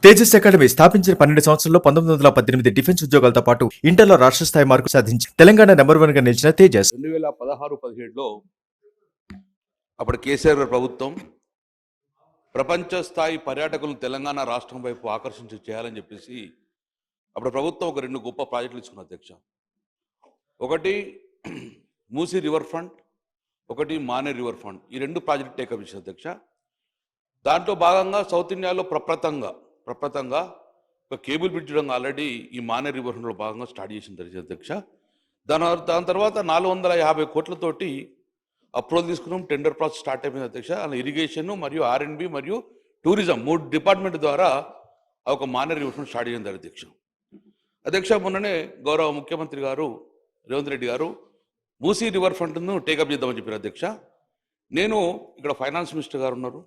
Tejas academy స్థాపించిన 12 సంవత్సరాల్లో 1918 defence ఉద్యోగాలతో పాటు ఇంటర్లో రాష్ట్ర స్థాయి మార్కు సాధించి తెలంగాణ నెంబర్ 1 గా నిలిచిన తేజస్ 2016-17లో అప్పుడు కేసీఆర్ గారి ప్రభుత్వం ప్రపంచ స్థాయి పర్యాటకులను తెలంగాణ రాష్ట్రం వైపు ఆకర్షించి చేయాలని చెప్పేసి అప్పుడు ప్రభుత్వం ఒక 2 గొప్ప ప్రాజెక్టులు ఇచ్చుకున్న అధ్యక్ష. ఒకటి మూసీ రివర్ ఫ్రంట్, ఒకటి మానే రివర్ ఫ్రంట్. ఈ 2 ప్రాజెక్టు టేకప్ ఇచ్చిన అధ్యక్ష. దాంట్లో భాగంగా సౌత్ ఇండియాలో ప్రప్రథంగా ఒక కేబుల్ బ్రిడ్జ్ ఆల్రెడీ ఈ మానే రివర్ ఫ్రంట్లో భాగంగా స్టార్ట్ చేసిన అధ్యక్ష. దాని తర్వాత 450 కోట్లతోటి అప్రూవల్ తీసుకున్నాం. టెండర్ ప్రాసెస్ స్టార్ట్ అయిపోయింది అధ్యక్ష. అలా ఇరిగేషన్ మరియు R&B మరియు టూరిజం 3 డిపార్ట్మెంట్ ద్వారా ఒక మానే రివర్ ఫ్రంట్ స్టార్ట్ చేసింది అధ్యక్ష. మొన్ననే గౌరవ ముఖ్యమంత్రి గారు రేవంత్ రెడ్డి గారు మూసీ రివర్ ఫ్రంట్ను టేకప్ చేద్దామని చెప్పారు అధ్యక్ష. నేను ఇక్కడ ఫైనాన్స్ మినిస్టర్ గారు ఉన్నారు,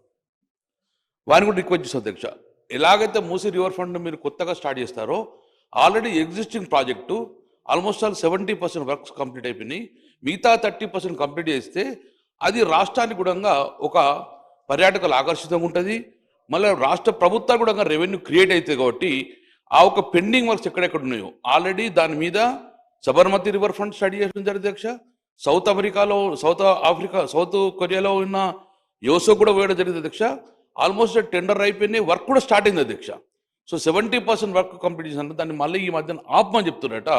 వారిని కూడా రిక్వెస్ట్ చేస్తాను అధ్యక్ష. ఎలాగైతే మూసీ రివర్ ఫ్రంట్ మీరు కొత్తగా స్టార్ట్ చేస్తారో already existing project almost 70% works complete అయిపోయినాయి. మిగతా 30% కంప్లీట్ చేస్తే అది రాష్ట్రానికి కూడా ఒక పర్యాటకులు ఆకర్షితంగా ఉంటుంది. మళ్ళీ రాష్ట్ర ప్రభుత్వాలు కూడా రెవెన్యూ క్రియేట్ అవుతుంది. కాబట్టి ఆ ఒక పెండింగ్ వర్క్స్ ఎక్కడెక్కడ ఉన్నాయో ఆల్రెడీ దాని మీద సబర్మతి రివర్ ఫ్రంట్ స్టడీ చేయడం జరిగింది అధ్యక్ష. సౌత్ కొరియాలో ఉన్న యోసో కూడా వేయడం జరిగింది అధ్యక్ష. ఆల్మోస్ట్ టెండర్ అయిపోయినాయి, వర్క్ కూడా స్టార్ట్ అయింది అధ్యక్ష. సో 70% వర్క్ కంప్లీట్ చేసిన దాన్ని మళ్ళీ ఈ మధ్యన ఆపమని చెప్తున్నారట.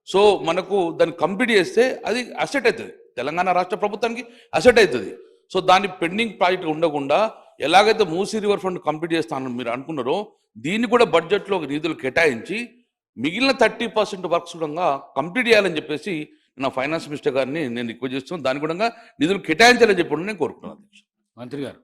సో మనకు దాన్ని కంప్లీట్ చేస్తే అది అసెట్ అవుతుంది, తెలంగాణ రాష్ట్ర ప్రభుత్వానికి అసెట్ అవుతుంది. సో దాని పెండింగ్ ప్రాజెక్ట్ ఉండకుండా ఎలాగైతే మూసీ రివర్ ఫ్రంట్ కంప్లీట్ చేస్తానని మీరు అనుకున్నారో దీన్ని కూడా బడ్జెట్లో నిధులు కేటాయించి మిగిలిన 30% వర్క్స్ కూడా కంప్లీట్ చేయాలని చెప్పేసి నా ఫైనాన్స్ మినిస్టర్ గారిని నేను రిక్వెస్ట్ చేస్తున్నాను. దాని కూడా నిధులు కేటాయించాలని చెప్పి నేను కోరుకున్నాను అధ్యక్ష. మంత్రి గారు.